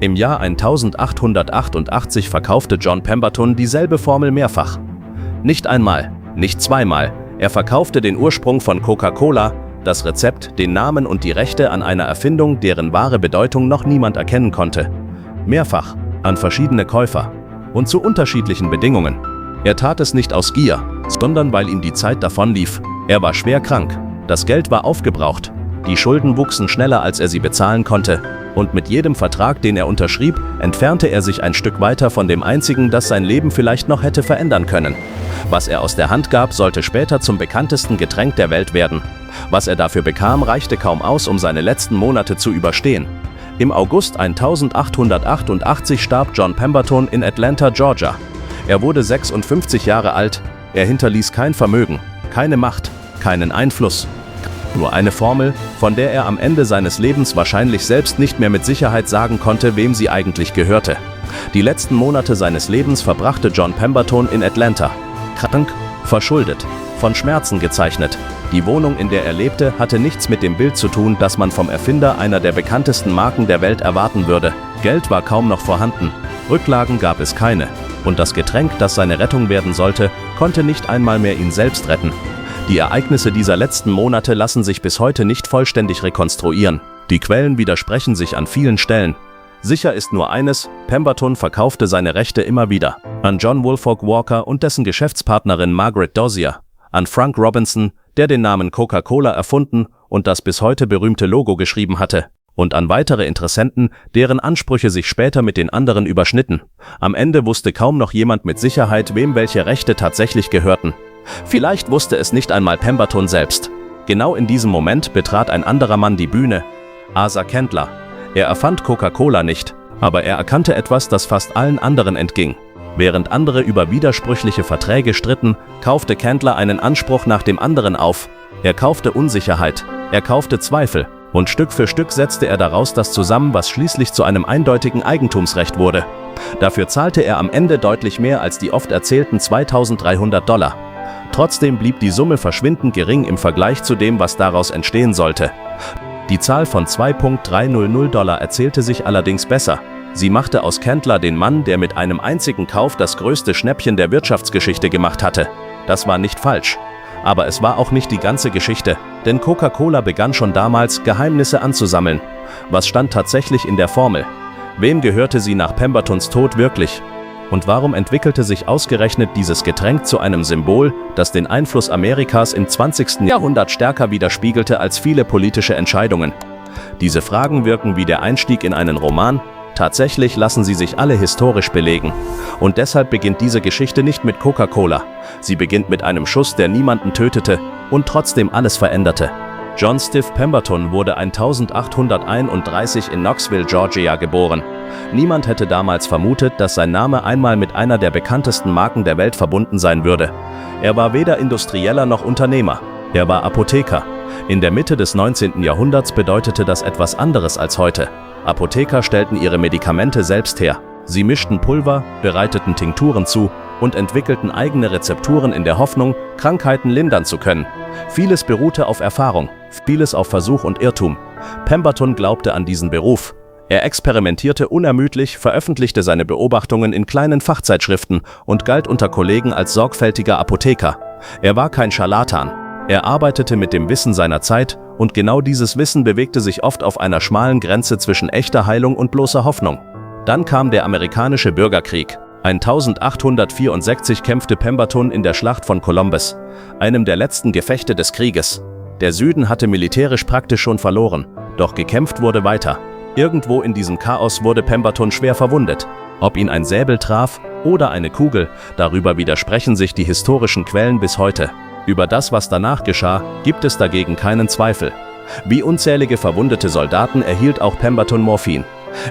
Im Jahr 1888 verkaufte John Pemberton dieselbe Formel mehrfach. Nicht einmal, nicht zweimal, er verkaufte den Ursprung von Coca-Cola, das Rezept, den Namen und die Rechte an einer Erfindung, deren wahre Bedeutung noch niemand erkennen konnte. Mehrfach, an verschiedene Käufer und zu unterschiedlichen Bedingungen. Er tat es nicht aus Gier, sondern weil ihm die Zeit davonlief. Er war schwer krank, das Geld war aufgebraucht, die Schulden wuchsen schneller, als er sie bezahlen konnte. Und mit jedem Vertrag, den er unterschrieb, entfernte er sich ein Stück weiter von dem einzigen, das sein Leben vielleicht noch hätte verändern können. Was er aus der Hand gab, sollte später zum bekanntesten Getränk der Welt werden. Was er dafür bekam, reichte kaum aus, um seine letzten Monate zu überstehen. Im August 1888 starb John Pemberton in Atlanta, Georgia. Er wurde 56 Jahre alt, er hinterließ kein Vermögen, keine Macht, keinen Einfluss. Nur eine Formel, von der er am Ende seines Lebens wahrscheinlich selbst nicht mehr mit Sicherheit sagen konnte, wem sie eigentlich gehörte. Die letzten Monate seines Lebens verbrachte John Pemberton in Atlanta. Krank, verschuldet, von Schmerzen gezeichnet. Die Wohnung, in der er lebte, hatte nichts mit dem Bild zu tun, das man vom Erfinder einer der bekanntesten Marken der Welt erwarten würde. Geld war kaum noch vorhanden, Rücklagen gab es keine. Und das Getränk, das seine Rettung werden sollte, konnte nicht einmal mehr ihn selbst retten. Die Ereignisse dieser letzten Monate lassen sich bis heute nicht vollständig rekonstruieren. Die Quellen widersprechen sich an vielen Stellen. Sicher ist nur eines, Pemberton verkaufte seine Rechte immer wieder. An John Woolfolk Walker und dessen Geschäftspartnerin Margaret Dozier. An Frank Robinson, der den Namen Coca-Cola erfunden und das bis heute berühmte Logo geschrieben hatte. Und an weitere Interessenten, deren Ansprüche sich später mit den anderen überschnitten. Am Ende wusste kaum noch jemand mit Sicherheit, wem welche Rechte tatsächlich gehörten. Vielleicht wusste es nicht einmal Pemberton selbst. Genau in diesem Moment betrat ein anderer Mann die Bühne, Asa Candler. Er erfand Coca-Cola nicht, aber er erkannte etwas, das fast allen anderen entging. Während andere über widersprüchliche Verträge stritten, kaufte Candler einen Anspruch nach dem anderen auf. Er kaufte Unsicherheit, er kaufte Zweifel und Stück für Stück setzte er daraus das zusammen, was schließlich zu einem eindeutigen Eigentumsrecht wurde. Dafür zahlte er am Ende deutlich mehr als die oft erzählten $2.300. Trotzdem blieb die Summe verschwindend gering im Vergleich zu dem, was daraus entstehen sollte. Die Zahl von $2.300 erzählte sich allerdings besser. Sie machte aus Candler den Mann, der mit einem einzigen Kauf das größte Schnäppchen der Wirtschaftsgeschichte gemacht hatte. Das war nicht falsch. Aber es war auch nicht die ganze Geschichte, denn Coca-Cola begann schon damals, Geheimnisse anzusammeln. Was stand tatsächlich in der Formel? Wem gehörte sie nach Pembertons Tod wirklich? Und warum entwickelte sich ausgerechnet dieses Getränk zu einem Symbol, das den Einfluss Amerikas im 20. Jahrhundert stärker widerspiegelte als viele politische Entscheidungen? Diese Fragen wirken wie der Einstieg in einen Roman. Tatsächlich lassen sie sich alle historisch belegen. Und deshalb beginnt diese Geschichte nicht mit Coca-Cola. Sie beginnt mit einem Schuss, der niemanden tötete und trotzdem alles veränderte. John Stiff Pemberton wurde 1831 in Knoxville, Georgia geboren. Niemand hätte damals vermutet, dass sein Name einmal mit einer der bekanntesten Marken der Welt verbunden sein würde. Er war weder Industrieller noch Unternehmer. Er war Apotheker. In der Mitte des 19. Jahrhunderts bedeutete das etwas anderes als heute. Apotheker stellten ihre Medikamente selbst her. Sie mischten Pulver, bereiteten Tinkturen zu und entwickelten eigene Rezepturen in der Hoffnung, Krankheiten lindern zu können. Vieles beruhte auf Erfahrung, vieles auf Versuch und Irrtum. Pemberton glaubte an diesen Beruf. Er experimentierte unermüdlich, veröffentlichte seine Beobachtungen in kleinen Fachzeitschriften und galt unter Kollegen als sorgfältiger Apotheker. Er war kein Scharlatan. Er arbeitete mit dem Wissen seiner Zeit und genau dieses Wissen bewegte sich oft auf einer schmalen Grenze zwischen echter Heilung und bloßer Hoffnung. Dann kam der amerikanische Bürgerkrieg. 1864 kämpfte Pemberton in der Schlacht von Columbus, einem der letzten Gefechte des Krieges. Der Süden hatte militärisch praktisch schon verloren, doch gekämpft wurde weiter. Irgendwo in diesem Chaos wurde Pemberton schwer verwundet. Ob ihn ein Säbel traf oder eine Kugel, darüber widersprechen sich die historischen Quellen bis heute. Über das, was danach geschah, gibt es dagegen keinen Zweifel. Wie unzählige verwundete Soldaten erhielt auch Pemberton Morphin.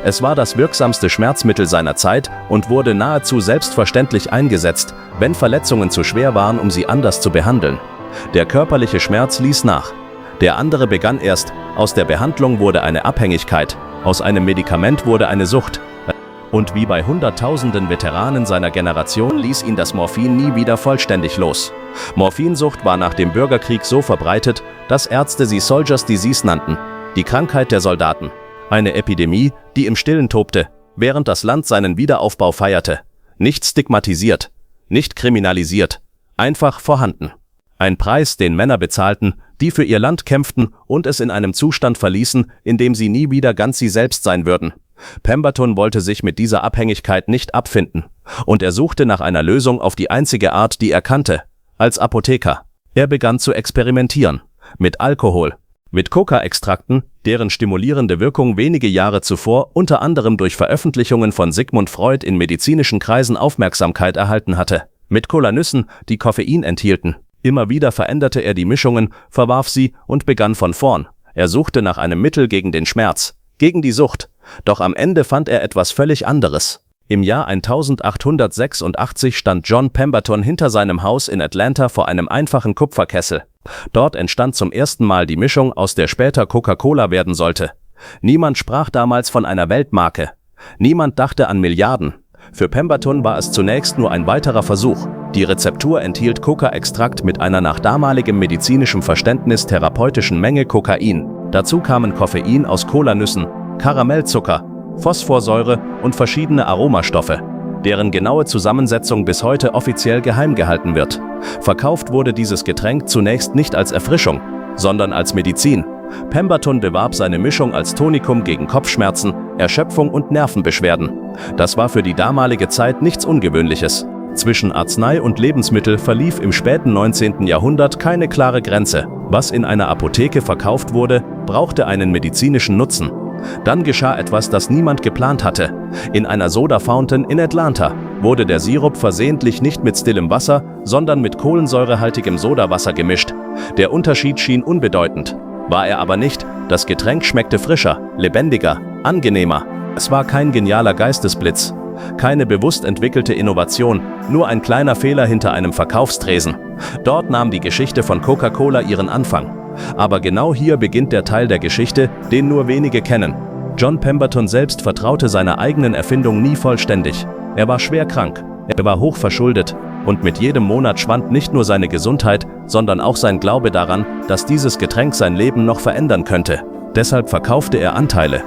Es war das wirksamste Schmerzmittel seiner Zeit und wurde nahezu selbstverständlich eingesetzt, wenn Verletzungen zu schwer waren, um sie anders zu behandeln. Der körperliche Schmerz ließ nach. Der andere begann erst, aus der Behandlung wurde eine Abhängigkeit, aus einem Medikament wurde eine Sucht. Und wie bei Hunderttausenden Veteranen seiner Generation ließ ihn das Morphin nie wieder vollständig los. Morphinsucht war nach dem Bürgerkrieg so verbreitet, dass Ärzte sie Soldiers Disease nannten, die Krankheit der Soldaten. Eine Epidemie, die im Stillen tobte, während das Land seinen Wiederaufbau feierte. Nicht stigmatisiert, nicht kriminalisiert, einfach vorhanden. Ein Preis, den Männer bezahlten, die für ihr Land kämpften und es in einem Zustand verließen, in dem sie nie wieder ganz sie selbst sein würden. Pemberton wollte sich mit dieser Abhängigkeit nicht abfinden, und er suchte nach einer Lösung auf die einzige Art, die er kannte, als Apotheker. Er begann zu experimentieren, mit Alkohol, mit Coca-Extrakten, deren stimulierende Wirkung wenige Jahre zuvor unter anderem durch Veröffentlichungen von Sigmund Freud in medizinischen Kreisen Aufmerksamkeit erhalten hatte, mit Kolanüssen, die Koffein enthielten. Immer wieder veränderte er die Mischungen, verwarf sie und begann von vorn. Er suchte nach einem Mittel gegen den Schmerz, gegen die Sucht, doch am Ende fand er etwas völlig anderes. Im Jahr 1886 stand John Pemberton hinter seinem Haus in Atlanta vor einem einfachen Kupferkessel. Dort entstand zum ersten Mal die Mischung, aus der später Coca-Cola werden sollte. Niemand sprach damals von einer Weltmarke. Niemand dachte an Milliarden. Für Pemberton war es zunächst nur ein weiterer Versuch. Die Rezeptur enthielt Coca-Extrakt mit einer nach damaligem medizinischem Verständnis therapeutischen Menge Kokain. Dazu kamen Koffein aus Kolanüssen, Karamellzucker, Phosphorsäure und verschiedene Aromastoffe, deren genaue Zusammensetzung bis heute offiziell geheim gehalten wird. Verkauft wurde dieses Getränk zunächst nicht als Erfrischung, sondern als Medizin. Pemberton bewarb seine Mischung als Tonikum gegen Kopfschmerzen, Erschöpfung und Nervenbeschwerden. Das war für die damalige Zeit nichts Ungewöhnliches. Zwischen Arznei und Lebensmittel verlief im späten 19. Jahrhundert keine klare Grenze. Was in einer Apotheke verkauft wurde, brauchte einen medizinischen Nutzen. Dann geschah etwas, das niemand geplant hatte. In einer Soda Fountain in Atlanta wurde der Sirup versehentlich nicht mit stillem Wasser, sondern mit kohlensäurehaltigem Sodawasser gemischt. Der Unterschied schien unbedeutend. War er aber nicht. Das Getränk schmeckte frischer, lebendiger, angenehmer. Es war kein genialer Geistesblitz, keine bewusst entwickelte Innovation, nur ein kleiner Fehler hinter einem Verkaufstresen. Dort nahm die Geschichte von Coca-Cola ihren Anfang. Aber genau hier beginnt der Teil der Geschichte, den nur wenige kennen. John Pemberton selbst vertraute seiner eigenen Erfindung nie vollständig. Er war schwer krank, er war hoch verschuldet und mit jedem Monat schwand nicht nur seine Gesundheit, sondern auch sein Glaube daran, dass dieses Getränk sein Leben noch verändern könnte. Deshalb verkaufte er Anteile.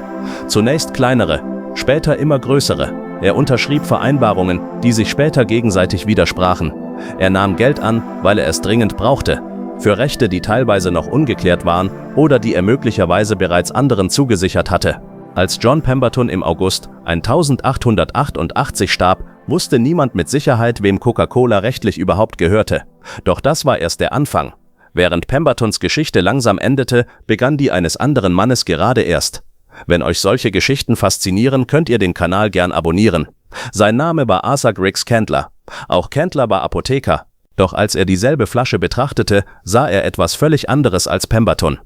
Zunächst kleinere, später immer größere. Er unterschrieb Vereinbarungen, die sich später gegenseitig widersprachen. Er nahm Geld an, weil er es dringend brauchte. Für Rechte, die teilweise noch ungeklärt waren oder die er möglicherweise bereits anderen zugesichert hatte. Als John Pemberton im August 1888 starb, wusste niemand mit Sicherheit, wem Coca-Cola rechtlich überhaupt gehörte. Doch das war erst der Anfang. Während Pembertons Geschichte langsam endete, begann die eines anderen Mannes gerade erst. Wenn euch solche Geschichten faszinieren, könnt ihr den Kanal gern abonnieren. Sein Name war Asa Griggs Candler. Auch Candler war Apotheker. Doch als er dieselbe Flasche betrachtete, sah er etwas völlig anderes als Pemberton.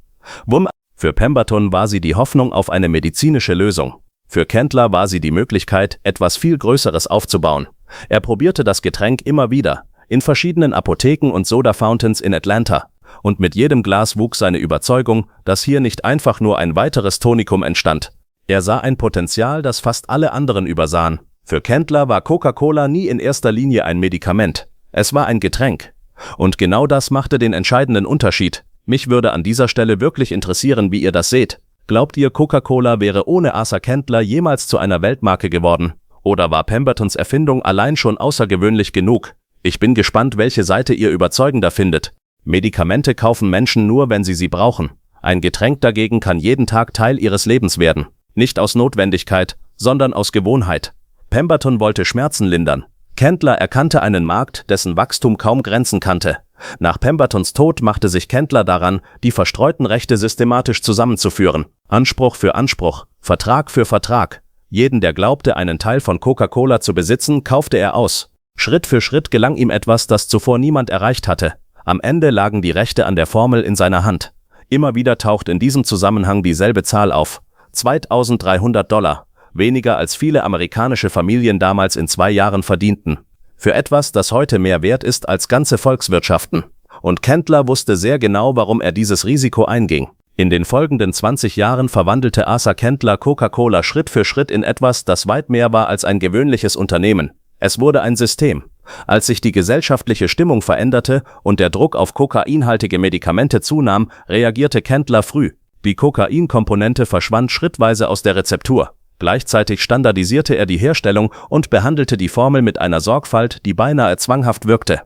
Für Pemberton war sie die Hoffnung auf eine medizinische Lösung. Für Candler war sie die Möglichkeit, etwas viel Größeres aufzubauen. Er probierte das Getränk immer wieder, in verschiedenen Apotheken und Soda Fountains in Atlanta. Und mit jedem Glas wuchs seine Überzeugung, dass hier nicht einfach nur ein weiteres Tonikum entstand. Er sah ein Potenzial, das fast alle anderen übersahen. Für Candler war Coca-Cola nie in erster Linie ein Medikament. Es war ein Getränk. Und genau das machte den entscheidenden Unterschied. Mich würde an dieser Stelle wirklich interessieren, wie ihr das seht. Glaubt ihr, Coca-Cola wäre ohne Asa Candler jemals zu einer Weltmarke geworden? Oder war Pembertons Erfindung allein schon außergewöhnlich genug? Ich bin gespannt, welche Seite ihr überzeugender findet. Medikamente kaufen Menschen nur, wenn sie brauchen. Ein Getränk dagegen kann jeden Tag Teil ihres Lebens werden. Nicht aus Notwendigkeit, sondern aus Gewohnheit. Pemberton wollte Schmerzen lindern. Candler erkannte einen Markt, dessen Wachstum kaum Grenzen kannte. Nach Pembertons Tod machte sich Candler daran, die verstreuten Rechte systematisch zusammenzuführen. Anspruch für Anspruch, Vertrag für Vertrag. Jeden, der glaubte, einen Teil von Coca-Cola zu besitzen, kaufte er aus. Schritt für Schritt gelang ihm etwas, das zuvor niemand erreicht hatte. Am Ende lagen die Rechte an der Formel in seiner Hand. Immer wieder taucht in diesem Zusammenhang dieselbe Zahl auf. $2.300. Weniger als viele amerikanische Familien damals in 2 Jahren verdienten. Für etwas, das heute mehr wert ist als ganze Volkswirtschaften. Und Candler wusste sehr genau, warum er dieses Risiko einging. In den folgenden 20 Jahren verwandelte Asa Candler Coca-Cola Schritt für Schritt in etwas, das weit mehr war als ein gewöhnliches Unternehmen. Es wurde ein System. Als sich die gesellschaftliche Stimmung veränderte und der Druck auf kokainhaltige Medikamente zunahm, reagierte Candler früh. Die Kokainkomponente verschwand schrittweise aus der Rezeptur. Gleichzeitig standardisierte er die Herstellung und behandelte die Formel mit einer Sorgfalt, die beinahe zwanghaft wirkte.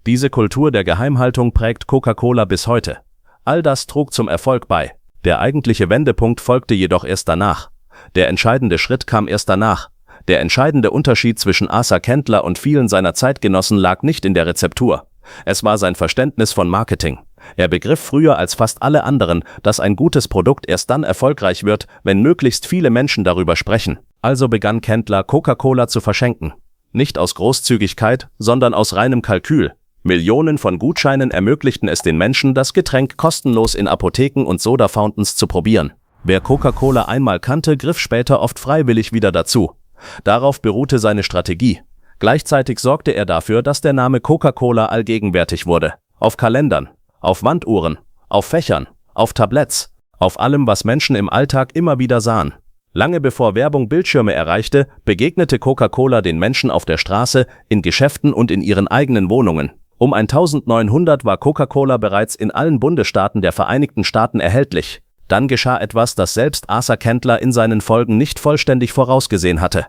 Diese Kultur der Geheimhaltung prägt Coca-Cola bis heute. All das trug zum Erfolg bei. Der eigentliche Wendepunkt folgte jedoch erst danach. Der entscheidende Schritt kam erst danach. Der entscheidende Unterschied zwischen Asa Candler und vielen seiner Zeitgenossen lag nicht in der Rezeptur. Es war sein Verständnis von Marketing. Er begriff früher als fast alle anderen, dass ein gutes Produkt erst dann erfolgreich wird, wenn möglichst viele Menschen darüber sprechen. Also begann Candler, Coca-Cola zu verschenken. Nicht aus Großzügigkeit, sondern aus reinem Kalkül. Millionen von Gutscheinen ermöglichten es den Menschen, das Getränk kostenlos in Apotheken und Soda-Fountains zu probieren. Wer Coca-Cola einmal kannte, griff später oft freiwillig wieder dazu. Darauf beruhte seine Strategie. Gleichzeitig sorgte er dafür, dass der Name Coca-Cola allgegenwärtig wurde. Auf Kalendern, auf Wanduhren, auf Fächern, auf Tabletts, auf allem, was Menschen im Alltag immer wieder sahen. Lange bevor Werbung Bildschirme erreichte, begegnete Coca-Cola den Menschen auf der Straße, in Geschäften und in ihren eigenen Wohnungen. Um 1900 war Coca-Cola bereits in allen Bundesstaaten der Vereinigten Staaten erhältlich. Dann geschah etwas, das selbst Asa Candler in seinen Folgen nicht vollständig vorausgesehen hatte.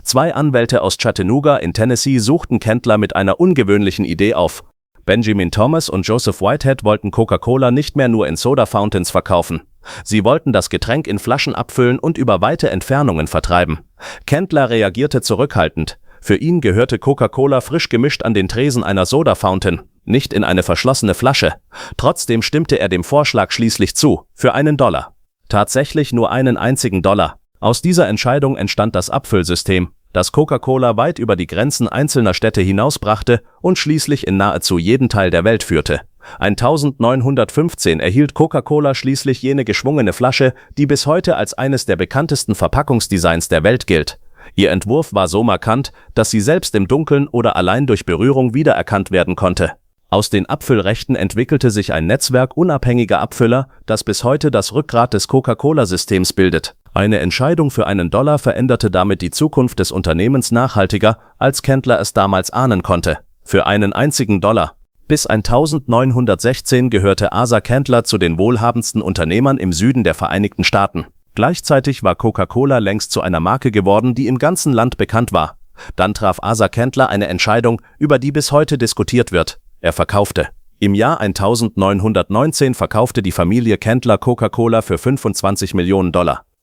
2 Anwälte aus Chattanooga in Tennessee suchten Candler mit einer ungewöhnlichen Idee auf. Benjamin Thomas und Joseph Whitehead wollten Coca-Cola nicht mehr nur in Soda-Fountains verkaufen. Sie wollten das Getränk in Flaschen abfüllen und über weite Entfernungen vertreiben. Candler reagierte zurückhaltend. Für ihn gehörte Coca-Cola frisch gemischt an den Tresen einer Soda-Fountain, nicht in eine verschlossene Flasche. Trotzdem stimmte er dem Vorschlag schließlich zu, für $1. Tatsächlich nur einen einzigen Dollar. Aus dieser Entscheidung entstand das Abfüllsystem, das Coca-Cola weit über die Grenzen einzelner Städte hinausbrachte und schließlich in nahezu jeden Teil der Welt führte. 1915 erhielt Coca-Cola schließlich jene geschwungene Flasche, die bis heute als eines der bekanntesten Verpackungsdesigns der Welt gilt. Ihr Entwurf war so markant, dass sie selbst im Dunkeln oder allein durch Berührung wiedererkannt werden konnte. Aus den Abfüllrechten entwickelte sich ein Netzwerk unabhängiger Abfüller, das bis heute das Rückgrat des Coca-Cola-Systems bildet. Eine Entscheidung für $1 veränderte damit die Zukunft des Unternehmens nachhaltiger, als Candler es damals ahnen konnte. Für einen einzigen Dollar. Bis 1916 gehörte Asa Candler zu den wohlhabendsten Unternehmern im Süden der Vereinigten Staaten. Gleichzeitig war Coca-Cola längst zu einer Marke geworden, die im ganzen Land bekannt war. Dann traf Asa Candler eine Entscheidung, über die bis heute diskutiert wird. Er verkaufte. Im Jahr 1919 verkaufte die Familie Candler Coca-Cola für $25 Millionen.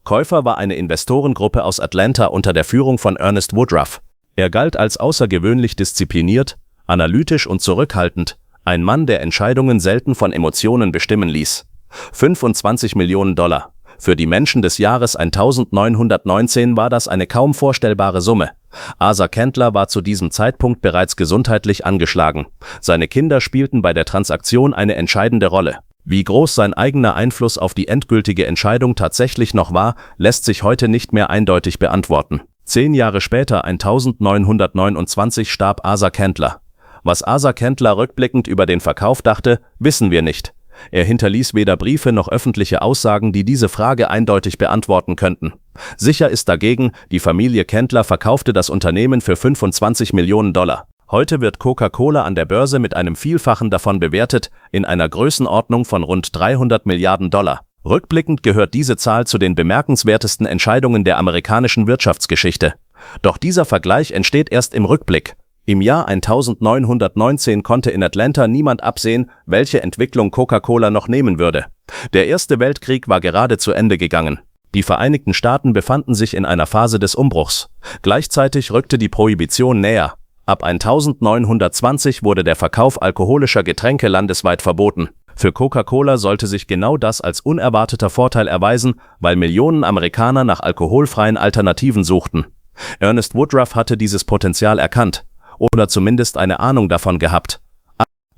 Käufer war eine Investorengruppe aus Atlanta unter der Führung von Ernest Woodruff. Er galt als außergewöhnlich diszipliniert, analytisch und zurückhaltend, ein Mann, der Entscheidungen selten von Emotionen bestimmen ließ. $25 Millionen. Für die Menschen des Jahres 1919 war das eine kaum vorstellbare Summe. Asa Candler war zu diesem Zeitpunkt bereits gesundheitlich angeschlagen. Seine Kinder spielten bei der Transaktion eine entscheidende Rolle. Wie groß sein eigener Einfluss auf die endgültige Entscheidung tatsächlich noch war, lässt sich heute nicht mehr eindeutig beantworten. 10 Jahre später, 1929, starb Asa Candler. Was Asa Candler rückblickend über den Verkauf dachte, wissen wir nicht. Er hinterließ weder Briefe noch öffentliche Aussagen, die diese Frage eindeutig beantworten könnten. Sicher ist dagegen, die Familie Candler verkaufte das Unternehmen für $25 Millionen. Heute wird Coca-Cola an der Börse mit einem Vielfachen davon bewertet, in einer Größenordnung von rund $300 Milliarden. Rückblickend gehört diese Zahl zu den bemerkenswertesten Entscheidungen der amerikanischen Wirtschaftsgeschichte. Doch dieser Vergleich entsteht erst im Rückblick. Im Jahr 1919 konnte in Atlanta niemand absehen, welche Entwicklung Coca-Cola noch nehmen würde. Der Erste Weltkrieg war gerade zu Ende gegangen. Die Vereinigten Staaten befanden sich in einer Phase des Umbruchs. Gleichzeitig rückte die Prohibition näher. Ab 1920 wurde der Verkauf alkoholischer Getränke landesweit verboten. Für Coca-Cola sollte sich genau das als unerwarteter Vorteil erweisen, weil Millionen Amerikaner nach alkoholfreien Alternativen suchten. Ernest Woodruff hatte dieses Potenzial erkannt. Oder zumindest eine Ahnung davon gehabt.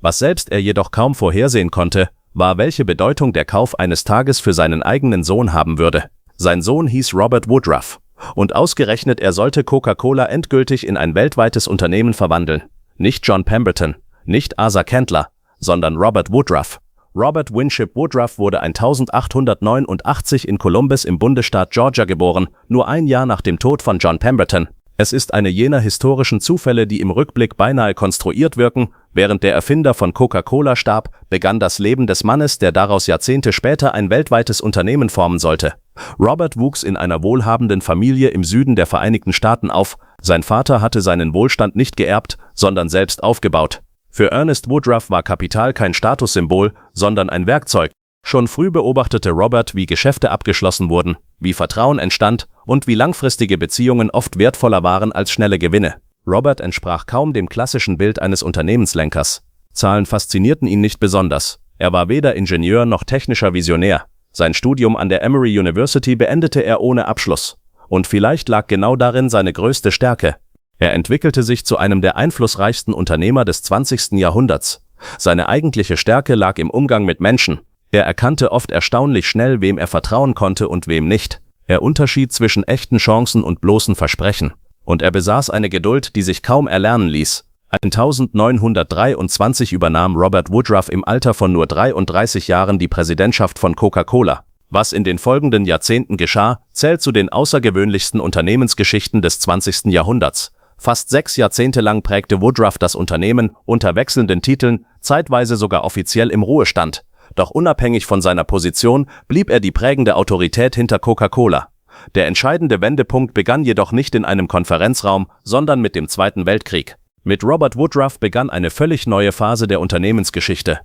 Was selbst er jedoch kaum vorhersehen konnte, war, welche Bedeutung der Kauf eines Tages für seinen eigenen Sohn haben würde. Sein Sohn hieß Robert Woodruff. Und ausgerechnet er sollte Coca-Cola endgültig in ein weltweites Unternehmen verwandeln. Nicht John Pemberton, nicht Asa Candler, sondern Robert Woodruff. Robert Winship Woodruff wurde 1889 in Columbus im Bundesstaat Georgia geboren, nur ein Jahr nach dem Tod von John Pemberton. Es ist eine jener historischen Zufälle, die im Rückblick beinahe konstruiert wirken. Während der Erfinder von Coca-Cola starb, begann das Leben des Mannes, der daraus Jahrzehnte später ein weltweites Unternehmen formen sollte. Robert wuchs in einer wohlhabenden Familie im Süden der Vereinigten Staaten auf. Sein Vater hatte seinen Wohlstand nicht geerbt, sondern selbst aufgebaut. Für Ernest Woodruff war Kapital kein Statussymbol, sondern ein Werkzeug. Schon früh beobachtete Robert, wie Geschäfte abgeschlossen wurden, wie Vertrauen entstand und wie langfristige Beziehungen oft wertvoller waren als schnelle Gewinne. Robert entsprach kaum dem klassischen Bild eines Unternehmenslenkers. Zahlen faszinierten ihn nicht besonders. Er war weder Ingenieur noch technischer Visionär. Sein Studium an der Emory University beendete er ohne Abschluss. Und vielleicht lag genau darin seine größte Stärke. Er entwickelte sich zu einem der einflussreichsten Unternehmer des 20. Jahrhunderts. Seine eigentliche Stärke lag im Umgang mit Menschen. Er erkannte oft erstaunlich schnell, wem er vertrauen konnte und wem nicht. Er unterschied zwischen echten Chancen und bloßen Versprechen. Und er besaß eine Geduld, die sich kaum erlernen ließ. 1923 übernahm Robert Woodruff im Alter von nur 33 Jahren die Präsidentschaft von Coca-Cola. Was in den folgenden Jahrzehnten geschah, zählt zu den außergewöhnlichsten Unternehmensgeschichten des 20. Jahrhunderts. Fast 6 Jahrzehnte lang prägte Woodruff das Unternehmen unter wechselnden Titeln, zeitweise sogar offiziell im Ruhestand. Doch unabhängig von seiner Position blieb er die prägende Autorität hinter Coca-Cola. Der entscheidende Wendepunkt begann jedoch nicht in einem Konferenzraum, sondern mit dem Zweiten Weltkrieg. Mit Robert Woodruff begann eine völlig neue Phase der Unternehmensgeschichte.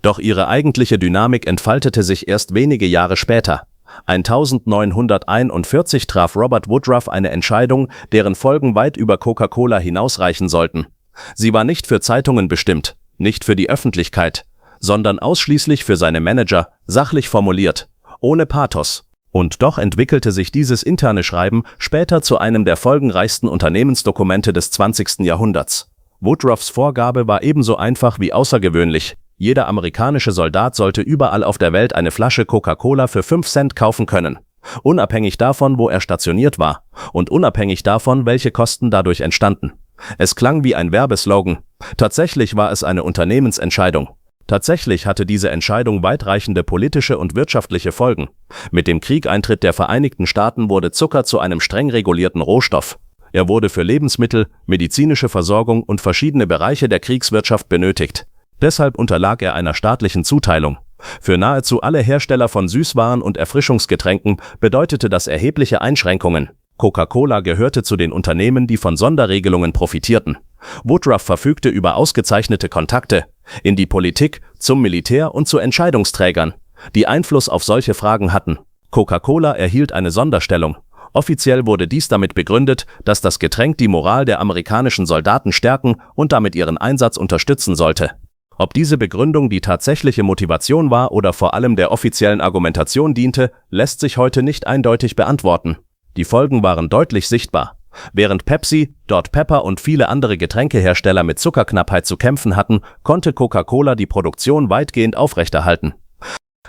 Doch ihre eigentliche Dynamik entfaltete sich erst wenige Jahre später. 1941 traf Robert Woodruff eine Entscheidung, deren Folgen weit über Coca-Cola hinausreichen sollten. Sie war nicht für Zeitungen bestimmt, nicht für die Öffentlichkeit, sondern ausschließlich für seine Manager, sachlich formuliert, ohne Pathos. Und doch entwickelte sich dieses interne Schreiben später zu einem der folgenreichsten Unternehmensdokumente des 20. Jahrhunderts. Woodruffs Vorgabe war ebenso einfach wie außergewöhnlich. Jeder amerikanische Soldat sollte überall auf der Welt eine Flasche Coca-Cola für 5 Cent kaufen können. Unabhängig davon, wo er stationiert war. Und unabhängig davon, welche Kosten dadurch entstanden. Es klang wie ein Werbeslogan. Tatsächlich war es eine Unternehmensentscheidung. Tatsächlich hatte diese Entscheidung weitreichende politische und wirtschaftliche Folgen. Mit dem Kriegeintritt der Vereinigten Staaten wurde Zucker zu einem streng regulierten Rohstoff. Er wurde für Lebensmittel, medizinische Versorgung und verschiedene Bereiche der Kriegswirtschaft benötigt. Deshalb unterlag er einer staatlichen Zuteilung. Für nahezu alle Hersteller von Süßwaren und Erfrischungsgetränken bedeutete das erhebliche Einschränkungen. Coca-Cola gehörte zu den Unternehmen, die von Sonderregelungen profitierten. Woodruff verfügte über ausgezeichnete Kontakte in die Politik, zum Militär und zu Entscheidungsträgern, die Einfluss auf solche Fragen hatten. Coca-Cola erhielt eine Sonderstellung. Offiziell wurde dies damit begründet, dass das Getränk die Moral der amerikanischen Soldaten stärken und damit ihren Einsatz unterstützen sollte. Ob diese Begründung die tatsächliche Motivation war oder vor allem der offiziellen Argumentation diente, lässt sich heute nicht eindeutig beantworten. Die Folgen waren deutlich sichtbar. Während Pepsi, Dr Pepper und viele andere Getränkehersteller mit Zuckerknappheit zu kämpfen hatten, konnte Coca-Cola die Produktion weitgehend aufrechterhalten.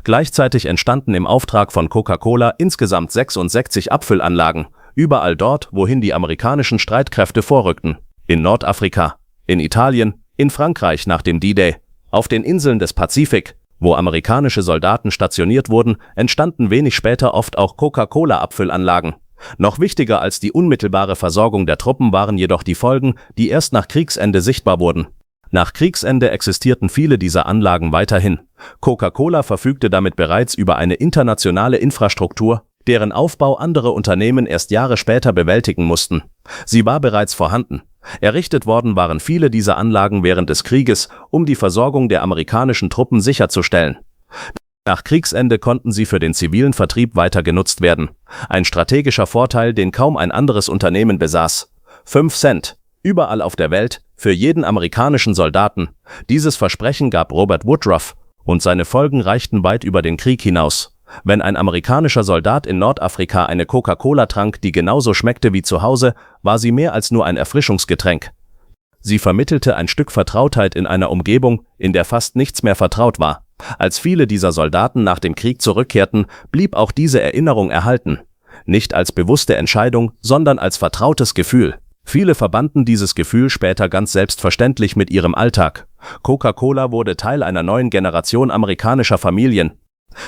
Gleichzeitig entstanden im Auftrag von Coca-Cola insgesamt 66 Abfüllanlagen, überall dort, wohin die amerikanischen Streitkräfte vorrückten. In Nordafrika, in Italien, in Frankreich nach dem D-Day, auf den Inseln des Pazifik, wo amerikanische Soldaten stationiert wurden, entstanden wenig später oft auch Coca-Cola-Abfüllanlagen. Noch wichtiger als die unmittelbare Versorgung der Truppen waren jedoch die Folgen, die erst nach Kriegsende sichtbar wurden. Nach Kriegsende existierten viele dieser Anlagen weiterhin. Coca-Cola verfügte damit bereits über eine internationale Infrastruktur, deren Aufbau andere Unternehmen erst Jahre später bewältigen mussten. Sie war bereits vorhanden. Errichtet worden waren viele dieser Anlagen während des Krieges, um die Versorgung der amerikanischen Truppen sicherzustellen. Nach Kriegsende konnten sie für den zivilen Vertrieb weiter genutzt werden. Ein strategischer Vorteil, den kaum ein anderes Unternehmen besaß. 5 Cent, überall auf der Welt, für jeden amerikanischen Soldaten. Dieses Versprechen gab Robert Woodruff, und seine Folgen reichten weit über den Krieg hinaus. Wenn ein amerikanischer Soldat in Nordafrika eine Coca-Cola trank, die genauso schmeckte wie zu Hause, war sie mehr als nur ein Erfrischungsgetränk. Sie vermittelte ein Stück Vertrautheit in einer Umgebung, in der fast nichts mehr vertraut war. Als viele dieser Soldaten nach dem Krieg zurückkehrten, blieb auch diese Erinnerung erhalten. Nicht als bewusste Entscheidung, sondern als vertrautes Gefühl. Viele verbanden dieses Gefühl später ganz selbstverständlich mit ihrem Alltag. Coca-Cola wurde Teil einer neuen Generation amerikanischer Familien.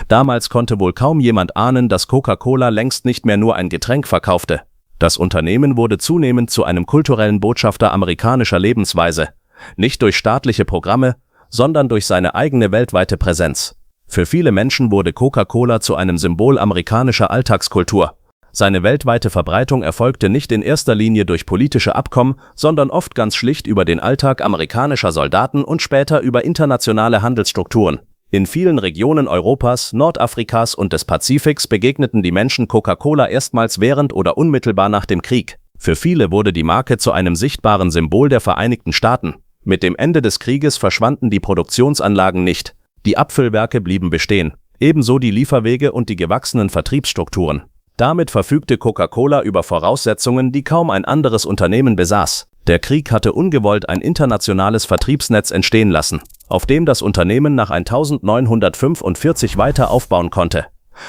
Damals konnte wohl kaum jemand ahnen, dass Coca-Cola längst nicht mehr nur ein Getränk verkaufte. Das Unternehmen wurde zunehmend zu einem kulturellen Botschafter amerikanischer Lebensweise. Nicht durch staatliche Programme, sondern durch seine eigene weltweite Präsenz. Für viele Menschen wurde Coca-Cola zu einem Symbol amerikanischer Alltagskultur. Seine weltweite Verbreitung erfolgte nicht in erster Linie durch politische Abkommen, sondern oft ganz schlicht über den Alltag amerikanischer Soldaten und später über internationale Handelsstrukturen. In vielen Regionen Europas, Nordafrikas und des Pazifiks begegneten die Menschen Coca-Cola erstmals während oder unmittelbar nach dem Krieg. Für viele wurde die Marke zu einem sichtbaren Symbol der Vereinigten Staaten. Mit dem Ende des Krieges verschwanden die Produktionsanlagen nicht. Die Abfüllwerke blieben bestehen, ebenso die Lieferwege und die gewachsenen Vertriebsstrukturen. Damit verfügte Coca-Cola über Voraussetzungen, die kaum ein anderes Unternehmen besaß. Der Krieg hatte ungewollt ein internationales Vertriebsnetz entstehen lassen, auf dem das Unternehmen nach 1945 weiter aufbauen konnte.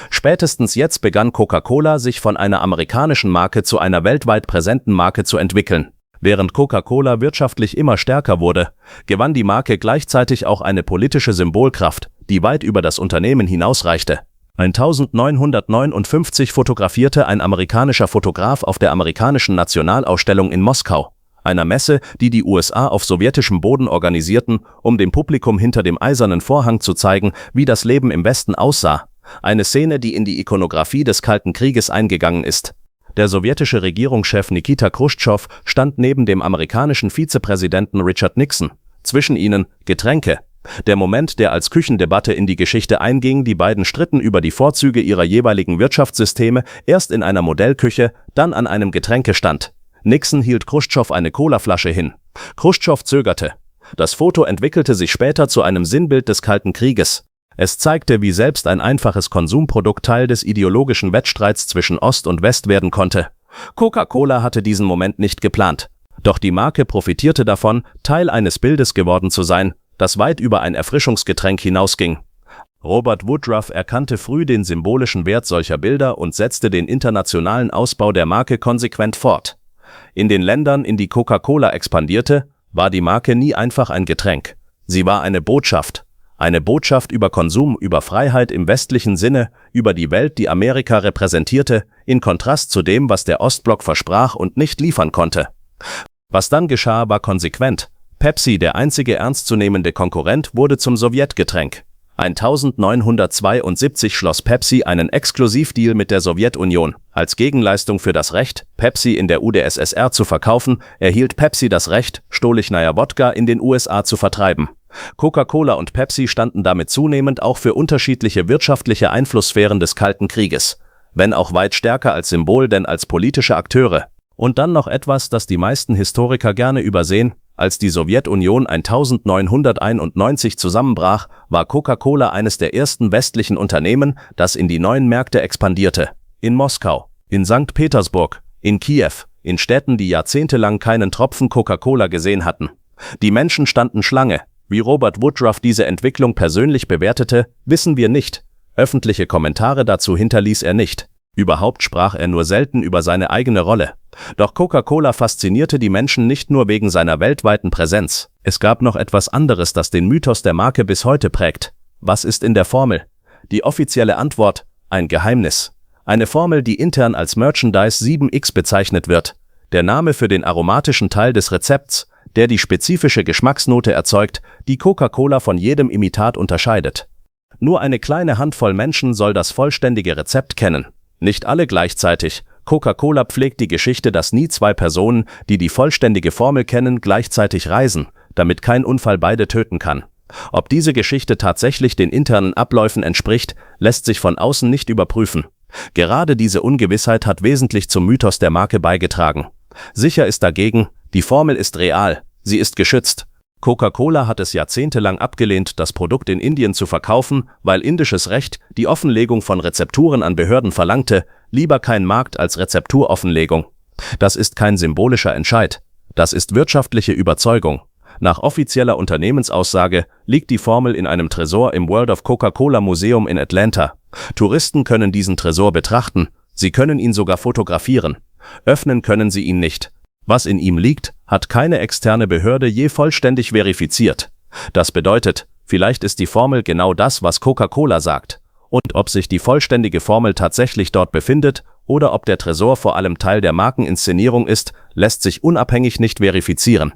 Spätestens jetzt begann Coca-Cola, sich von einer amerikanischen Marke zu einer weltweit präsenten Marke zu entwickeln. Während Coca-Cola wirtschaftlich immer stärker wurde, gewann die Marke gleichzeitig auch eine politische Symbolkraft, die weit über das Unternehmen hinausreichte. 1959 fotografierte ein amerikanischer Fotograf auf der amerikanischen Nationalausstellung in Moskau, einer Messe, die die USA auf sowjetischem Boden organisierten, um dem Publikum hinter dem Eisernen Vorhang zu zeigen, wie das Leben im Westen aussah. Eine Szene, die in die Ikonografie des Kalten Krieges eingegangen ist. Der sowjetische Regierungschef Nikita Chruschtschow stand neben dem amerikanischen Vizepräsidenten Richard Nixon. Zwischen ihnen Getränke. Der Moment, der als Küchendebatte in die Geschichte einging, die beiden stritten über die Vorzüge ihrer jeweiligen Wirtschaftssysteme, erst in einer Modellküche, dann an einem Getränkestand. Nixon hielt Chruschtschow eine Colaflasche hin. Chruschtschow zögerte. Das Foto entwickelte sich später zu einem Sinnbild des Kalten Krieges. Es zeigte, wie selbst ein einfaches Konsumprodukt Teil des ideologischen Wettstreits zwischen Ost und West werden konnte. Coca-Cola hatte diesen Moment nicht geplant. Doch die Marke profitierte davon, Teil eines Bildes geworden zu sein, das weit über ein Erfrischungsgetränk hinausging. Robert Woodruff erkannte früh den symbolischen Wert solcher Bilder und setzte den internationalen Ausbau der Marke konsequent fort. In den Ländern, in die Coca-Cola expandierte, war die Marke nie einfach ein Getränk. Sie war eine Botschaft. Eine Botschaft über Konsum, über Freiheit im westlichen Sinne, über die Welt, die Amerika repräsentierte, in Kontrast zu dem, was der Ostblock versprach und nicht liefern konnte. Was dann geschah, war konsequent. Pepsi, der einzige ernstzunehmende Konkurrent, wurde zum Sowjetgetränk. 1972 schloss Pepsi einen Exklusivdeal mit der Sowjetunion. Als Gegenleistung für das Recht, Pepsi in der UdSSR zu verkaufen, erhielt Pepsi das Recht, Stolichnaya Wodka in den USA zu vertreiben. Coca-Cola und Pepsi standen damit zunehmend auch für unterschiedliche wirtschaftliche Einflusssphären des Kalten Krieges, wenn auch weit stärker als Symbol denn als politische Akteure. Und dann noch etwas, das die meisten Historiker gerne übersehen: Als die Sowjetunion 1991 zusammenbrach, war Coca-Cola eines der ersten westlichen Unternehmen, das in die neuen Märkte expandierte. In Moskau, in St. Petersburg, in Kiew, in Städten, die jahrzehntelang keinen Tropfen Coca-Cola gesehen hatten. Die Menschen standen Schlange. Wie Robert Woodruff diese Entwicklung persönlich bewertete, wissen wir nicht. Öffentliche Kommentare dazu hinterließ er nicht. Überhaupt sprach er nur selten über seine eigene Rolle. Doch Coca-Cola faszinierte die Menschen nicht nur wegen seiner weltweiten Präsenz. Es gab noch etwas anderes, das den Mythos der Marke bis heute prägt. Was ist in der Formel? Die offizielle Antwort: ein Geheimnis. Eine Formel, die intern als Merchandise 7X bezeichnet wird. Der Name für den aromatischen Teil des Rezepts, der die spezifische Geschmacksnote erzeugt, die Coca-Cola von jedem Imitat unterscheidet. Nur eine kleine Handvoll Menschen soll das vollständige Rezept kennen. Nicht alle gleichzeitig. Coca-Cola pflegt die Geschichte, dass nie zwei Personen, die die vollständige Formel kennen, gleichzeitig reisen, damit kein Unfall beide töten kann. Ob diese Geschichte tatsächlich den internen Abläufen entspricht, lässt sich von außen nicht überprüfen. Gerade diese Ungewissheit hat wesentlich zum Mythos der Marke beigetragen. Sicher ist dagegen, die Formel ist real, sie ist geschützt. Coca-Cola hat es jahrzehntelang abgelehnt, das Produkt in Indien zu verkaufen, weil indisches Recht die Offenlegung von Rezepturen an Behörden verlangte, lieber kein Markt als Rezepturoffenlegung. Das ist kein symbolischer Entscheid, das ist wirtschaftliche Überzeugung. Nach offizieller Unternehmensaussage liegt die Formel in einem Tresor im World of Coca-Cola Museum in Atlanta. Touristen können diesen Tresor betrachten, sie können ihn sogar fotografieren. Öffnen können sie ihn nicht. Was in ihm liegt, hat keine externe Behörde je vollständig verifiziert. Das bedeutet, vielleicht ist die Formel genau das, was Coca-Cola sagt. Und ob sich die vollständige Formel tatsächlich dort befindet oder ob der Tresor vor allem Teil der Markeninszenierung ist, lässt sich unabhängig nicht verifizieren.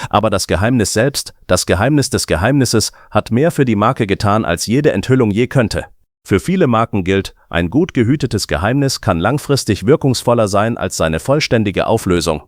Aber das Geheimnis selbst, das Geheimnis des Geheimnisses, hat mehr für die Marke getan, als jede Enthüllung je könnte. Für viele Marken gilt, ein gut gehütetes Geheimnis kann langfristig wirkungsvoller sein als seine vollständige Auflösung.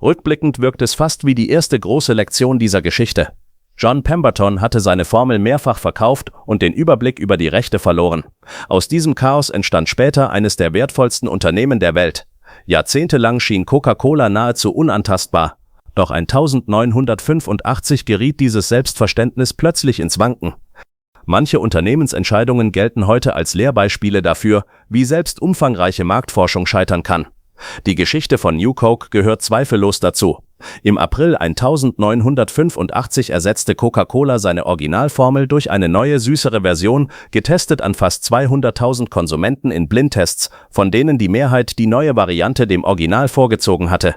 Rückblickend wirkt es fast wie die erste große Lektion dieser Geschichte. John Pemberton hatte seine Formel mehrfach verkauft und den Überblick über die Rechte verloren. Aus diesem Chaos entstand später eines der wertvollsten Unternehmen der Welt. Jahrzehntelang schien Coca-Cola nahezu unantastbar. Doch 1985 geriet dieses Selbstverständnis plötzlich ins Wanken. Manche Unternehmensentscheidungen gelten heute als Lehrbeispiele dafür, wie selbst umfangreiche Marktforschung scheitern kann. Die Geschichte von New Coke gehört zweifellos dazu. Im April 1985 ersetzte Coca-Cola seine Originalformel durch eine neue, süßere Version, getestet an fast 200.000 Konsumenten in Blindtests, von denen die Mehrheit die neue Variante dem Original vorgezogen hatte.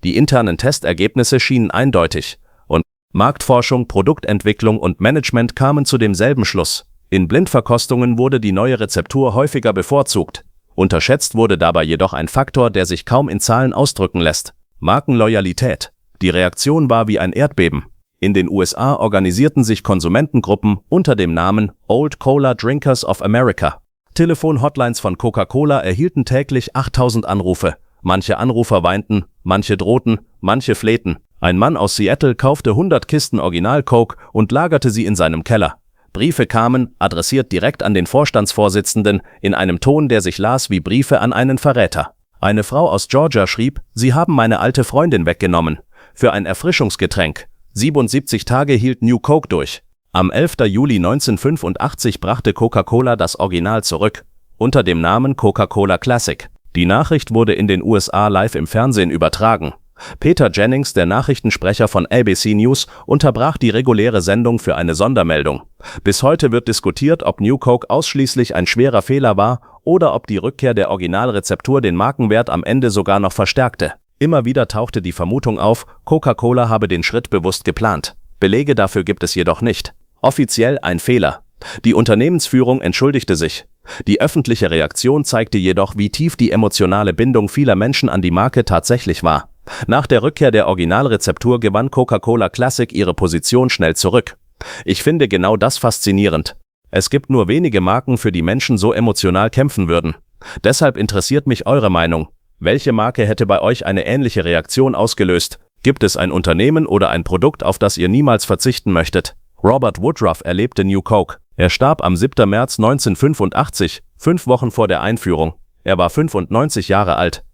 Die internen Testergebnisse schienen eindeutig. Und Marktforschung, Produktentwicklung und Management kamen zu demselben Schluss. In Blindverkostungen wurde die neue Rezeptur häufiger bevorzugt. Unterschätzt wurde dabei jedoch ein Faktor, der sich kaum in Zahlen ausdrücken lässt: Markenloyalität. Die Reaktion war wie ein Erdbeben. In den USA organisierten sich Konsumentengruppen unter dem Namen Old Cola Drinkers of America. Telefon-Hotlines von Coca-Cola erhielten täglich 8000 Anrufe. Manche Anrufer weinten, manche drohten, manche flehten. Ein Mann aus Seattle kaufte 100 Kisten Original Coke und lagerte sie in seinem Keller. Briefe kamen, adressiert direkt an den Vorstandsvorsitzenden, in einem Ton, der sich las wie Briefe an einen Verräter. Eine Frau aus Georgia schrieb: Sie haben meine alte Freundin weggenommen. Für ein Erfrischungsgetränk. 77 Tage hielt New Coke durch. Am 11. Juli 1985 brachte Coca-Cola das Original zurück, unter dem Namen Coca-Cola Classic. Die Nachricht wurde in den USA live im Fernsehen übertragen. Peter Jennings, der Nachrichtensprecher von ABC News, unterbrach die reguläre Sendung für eine Sondermeldung. Bis heute wird diskutiert, ob New Coke ausschließlich ein schwerer Fehler war oder ob die Rückkehr der Originalrezeptur den Markenwert am Ende sogar noch verstärkte. Immer wieder tauchte die Vermutung auf, Coca-Cola habe den Schritt bewusst geplant. Belege dafür gibt es jedoch nicht. Offiziell ein Fehler. Die Unternehmensführung entschuldigte sich. Die öffentliche Reaktion zeigte jedoch, wie tief die emotionale Bindung vieler Menschen an die Marke tatsächlich war. Nach der Rückkehr der Originalrezeptur gewann Coca-Cola Classic ihre Position schnell zurück. Ich finde genau das faszinierend. Es gibt nur wenige Marken, für die Menschen so emotional kämpfen würden. Deshalb interessiert mich eure Meinung. Welche Marke hätte bei euch eine ähnliche Reaktion ausgelöst? Gibt es ein Unternehmen oder ein Produkt, auf das ihr niemals verzichten möchtet? Robert Woodruff erlebte New Coke. Er starb am 7. März 1985, 5 Wochen vor der Einführung. Er war 95 Jahre alt.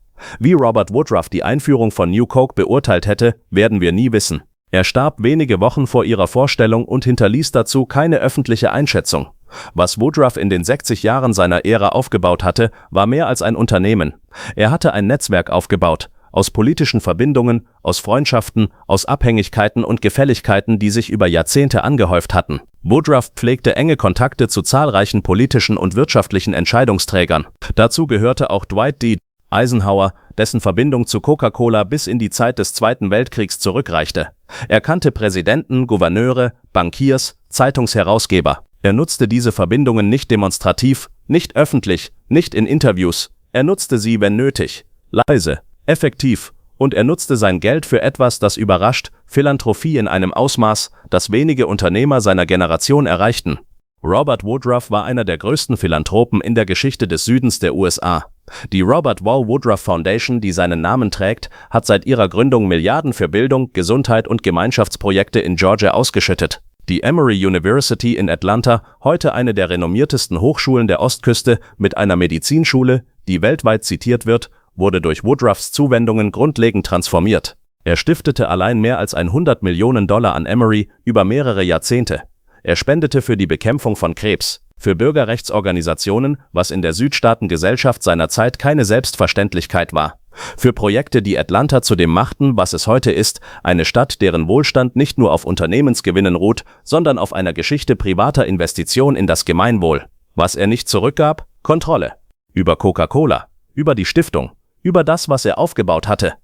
Wie Robert Woodruff die Einführung von New Coke beurteilt hätte, werden wir nie wissen. Er starb wenige Wochen vor ihrer Vorstellung und hinterließ dazu keine öffentliche Einschätzung. Was Woodruff in den 60 Jahren seiner Ära aufgebaut hatte, war mehr als ein Unternehmen. Er hatte ein Netzwerk aufgebaut, aus politischen Verbindungen, aus Freundschaften, aus Abhängigkeiten und Gefälligkeiten, die sich über Jahrzehnte angehäuft hatten. Woodruff pflegte enge Kontakte zu zahlreichen politischen und wirtschaftlichen Entscheidungsträgern. Dazu gehörte auch Dwight D. Eisenhower, dessen Verbindung zu Coca-Cola bis in die Zeit des Zweiten Weltkriegs zurückreichte. Er kannte Präsidenten, Gouverneure, Bankiers, Zeitungsherausgeber. Er nutzte diese Verbindungen nicht demonstrativ, nicht öffentlich, nicht in Interviews. Er nutzte sie, wenn nötig, leise, effektiv, und er nutzte sein Geld für etwas, das überrascht: Philanthropie in einem Ausmaß, das wenige Unternehmer seiner Generation erreichten. Robert Woodruff war einer der größten Philanthropen in der Geschichte des Südens der USA. Die Robert Wall Woodruff Foundation, die seinen Namen trägt, hat seit ihrer Gründung Milliarden für Bildung, Gesundheit und Gemeinschaftsprojekte in Georgia ausgeschüttet. Die Emory University in Atlanta, heute eine der renommiertesten Hochschulen der Ostküste mit einer Medizinschule, die weltweit zitiert wird, wurde durch Woodruffs Zuwendungen grundlegend transformiert. Er stiftete allein mehr als $100 Millionen an Emory über mehrere Jahrzehnte. Er spendete für die Bekämpfung von Krebs, für Bürgerrechtsorganisationen, was in der Südstaatengesellschaft seiner Zeit keine Selbstverständlichkeit war, für Projekte, die Atlanta zu dem machten, was es heute ist, eine Stadt, deren Wohlstand nicht nur auf Unternehmensgewinnen ruht, sondern auf einer Geschichte privater Investition in das Gemeinwohl. Was er nicht zurückgab? Kontrolle. Über Coca-Cola, über die Stiftung, über das, was er aufgebaut hatte.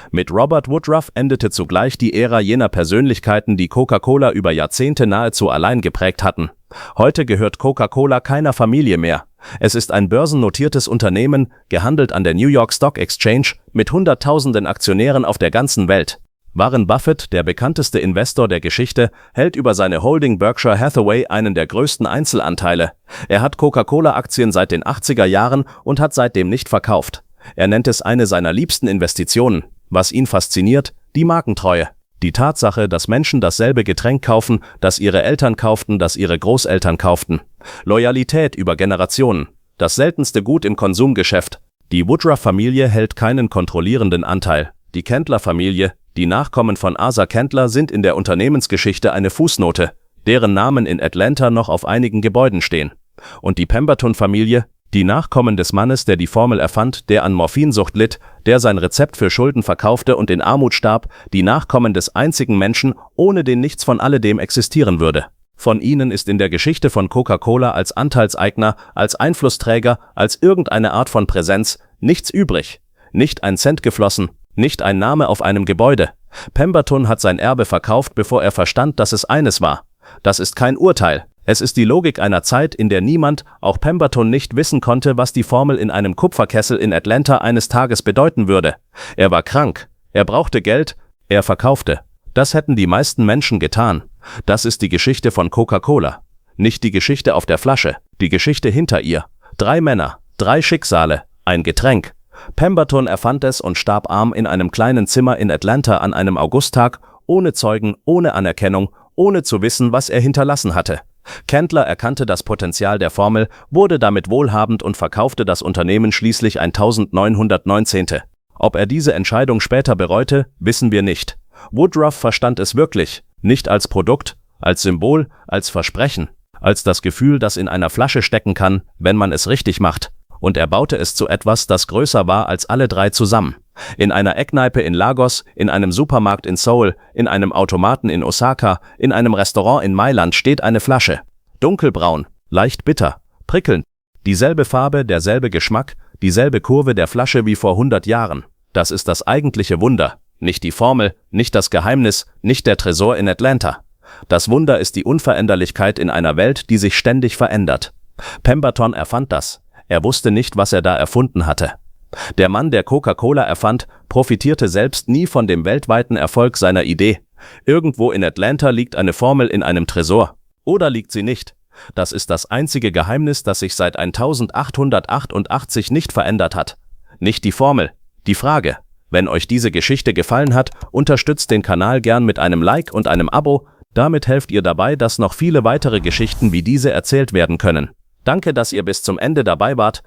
Mit Robert Woodruff endete zugleich die Ära jener Persönlichkeiten, die Coca-Cola über Jahrzehnte nahezu allein geprägt hatten. Heute gehört Coca-Cola keiner Familie mehr. Es ist ein börsennotiertes Unternehmen, gehandelt an der New York Stock Exchange, mit Hunderttausenden Aktionären auf der ganzen Welt. Warren Buffett, der bekannteste Investor der Geschichte, hält über seine Holding Berkshire Hathaway einen der größten Einzelanteile. Er hat Coca-Cola-Aktien seit den 80er Jahren und hat seitdem nicht verkauft. Er nennt es eine seiner liebsten Investitionen. Was ihn fasziniert? Die Markentreue. Die Tatsache, dass Menschen dasselbe Getränk kaufen, das ihre Eltern kauften, das ihre Großeltern kauften. Loyalität über Generationen. Das seltenste Gut im Konsumgeschäft. Die Woodruff-Familie hält keinen kontrollierenden Anteil. Die Candler-Familie, die Nachkommen von Asa Candler, sind in der Unternehmensgeschichte eine Fußnote, deren Namen in Atlanta noch auf einigen Gebäuden stehen. Und die Pemberton-Familie, die Nachkommen des Mannes, der die Formel erfand, der an Morphinsucht litt, der sein Rezept für Schulden verkaufte und in Armut starb, die Nachkommen des einzigen Menschen, ohne den nichts von alledem existieren würde. Von ihnen ist in der Geschichte von Coca-Cola als Anteilseigner, als Einflussträger, als irgendeine Art von Präsenz nichts übrig. Nicht ein Cent geflossen, nicht ein Name auf einem Gebäude. Pemberton hat sein Erbe verkauft, bevor er verstand, dass es eines war. Das ist kein Urteil. Es ist die Logik einer Zeit, in der niemand, auch Pemberton nicht, wissen konnte, was die Formel in einem Kupferkessel in Atlanta eines Tages bedeuten würde. Er war krank, er brauchte Geld, er verkaufte. Das hätten die meisten Menschen getan. Das ist die Geschichte von Coca-Cola. Nicht die Geschichte auf der Flasche, die Geschichte hinter ihr. 3 Männer, 3 Schicksale, ein Getränk. Pemberton erfand es und starb arm in einem kleinen Zimmer in Atlanta an einem Augusttag, ohne Zeugen, ohne Anerkennung, ohne zu wissen, was er hinterlassen hatte. Candler erkannte das Potenzial der Formel, wurde damit wohlhabend und verkaufte das Unternehmen schließlich 1919. Ob er diese Entscheidung später bereute, wissen wir nicht. Woodruff verstand es wirklich, nicht als Produkt, als Symbol, als Versprechen, als das Gefühl, das in einer Flasche stecken kann, wenn man es richtig macht. Und er baute es zu etwas, das größer war als alle 3 zusammen. In einer Eckkneipe in Lagos, in einem Supermarkt in Seoul, in einem Automaten in Osaka, in einem Restaurant in Mailand steht eine Flasche. Dunkelbraun, leicht bitter, prickelnd. Dieselbe Farbe, derselbe Geschmack, dieselbe Kurve der Flasche wie vor 100 Jahren. Das ist das eigentliche Wunder. Nicht die Formel, nicht das Geheimnis, nicht der Tresor in Atlanta. Das Wunder ist die Unveränderlichkeit in einer Welt, die sich ständig verändert. Pemberton erfand das. Er wusste nicht, was er da erfunden hatte. Der Mann, der Coca-Cola erfand, profitierte selbst nie von dem weltweiten Erfolg seiner Idee. Irgendwo in Atlanta liegt eine Formel in einem Tresor. Oder liegt sie nicht? Das ist das einzige Geheimnis, das sich seit 1888 nicht verändert hat. Nicht die Formel, die Frage. Wenn euch diese Geschichte gefallen hat, unterstützt den Kanal gern mit einem Like und einem Abo. Damit helft ihr dabei, dass noch viele weitere Geschichten wie diese erzählt werden können. Danke, dass ihr bis zum Ende dabei wart.